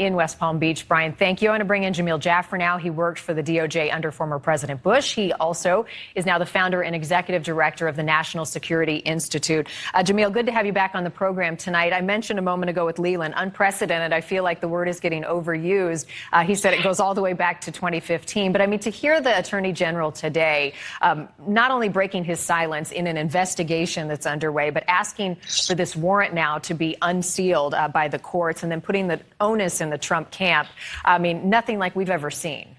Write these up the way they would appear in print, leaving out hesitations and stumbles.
in West Palm Beach. Brian, thank you. I want to bring in Jamil Jaffer now. He worked for the DOJ under former President Bush. He also is now the founder and executive director of the National Security Institute. Jamil, good to have you back on the program tonight. I mentioned a moment ago with Leland, unprecedented. I feel like the word is getting overused. He said it goes all the way back to 2015. But I mean, to hear the Attorney General today, not only breaking his silence in an investigation that's underway, but asking for this warrant now to be unsealed by the courts and then putting the onus in the Trump camp. I mean, nothing like we've ever seen.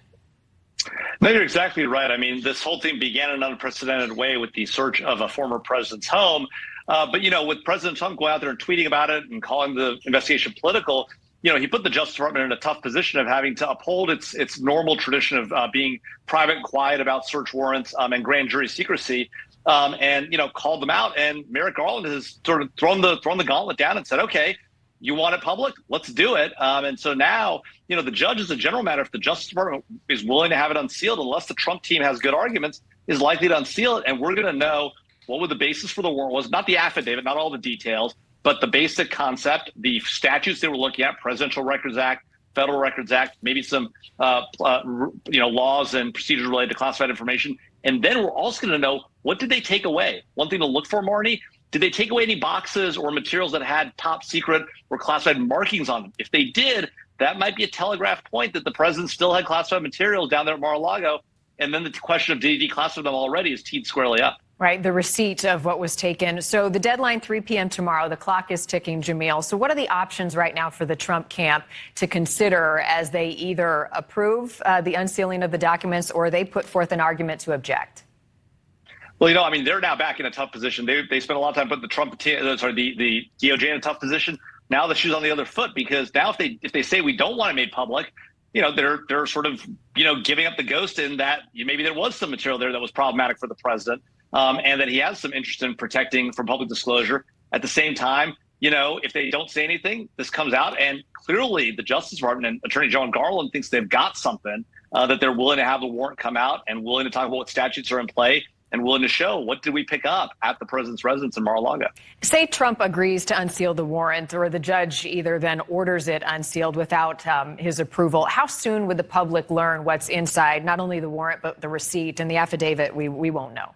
No, you're exactly right. I mean, this whole thing began in an unprecedented way with the search of a former president's home. But, you know, with President Trump going out there and tweeting about it and calling the investigation political, you know, he put the Justice Department in a tough position of having to uphold its normal tradition of being private and quiet about search warrants and grand jury secrecy. And, you know, called them out. And Merrick Garland has sort of thrown the gauntlet down and said, OK, you want it public? Let's do it. And so now, you know, the judge, as a general matter, if the Justice Department is willing to have it unsealed, unless the Trump team has good arguments, is likely to unseal it. And we're going to know what the basis for the warrant was, not the affidavit, not all the details, but the basic concept, the statutes they were looking at, Presidential Records Act, Federal Records Act, maybe some, laws and procedures related to classified information. And then we're also going to know, what did they take away? One thing to look for, Marnie, did they take away any boxes or materials that had top secret or classified markings on them? If they did, that might be a telegraph point that the president still had classified materials down there at Mar-a-Lago. And then the question of did he declassify them already is teed squarely up. Right, the receipt of what was taken. So the deadline, 3 p.m. tomorrow, the clock is ticking, Jamil. So what are the options right now for the Trump camp to consider as they either approve the unsealing of the documents or they put forth an argument to object? Well, you know, I mean, they're now back in a tough position. They spent a lot of time putting the DOJ in a tough position. Now the shoe's on the other foot, because now if they say we don't want it made public, you know, they're sort of, you know, giving up the ghost in that maybe there was some material there that was problematic for the president, and that he has some interest in protecting from public disclosure. At the same time, you know, if they don't say anything, this comes out, and clearly the Justice Department and Attorney General Garland thinks they've got something that they're willing to have the warrant come out and willing to talk about what statutes are in play and willing to show what did we pick up at the president's residence in Mar-a-Lago. Say Trump agrees to unseal the warrant, or the judge either then orders it unsealed without his approval. How soon would the public learn what's inside, not only the warrant, but the receipt and the affidavit? We won't know.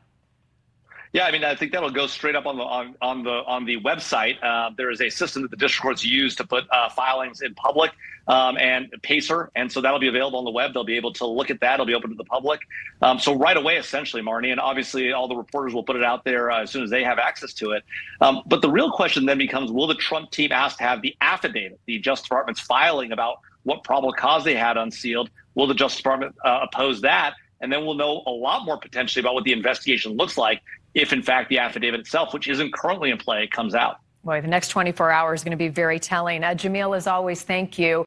Yeah, I mean, I think that'll go straight up on the website. There is a system that the district courts use to put filings in public, and Pacer, and so that'll be available on the web. They'll be able to look at that. It'll be open to the public. So right away, essentially, Marnie, and obviously all the reporters will put it out there as soon as they have access to it. But the real question then becomes, will the Trump team ask to have the affidavit, the Justice Department's filing about what probable cause they had unsealed? Will the Justice Department oppose that? And then we'll know a lot more potentially about what the investigation looks like if, in fact, the affidavit itself, which isn't currently in play, comes out. Boy, the next 24 hours is going to be very telling. Jamil, as always, thank you.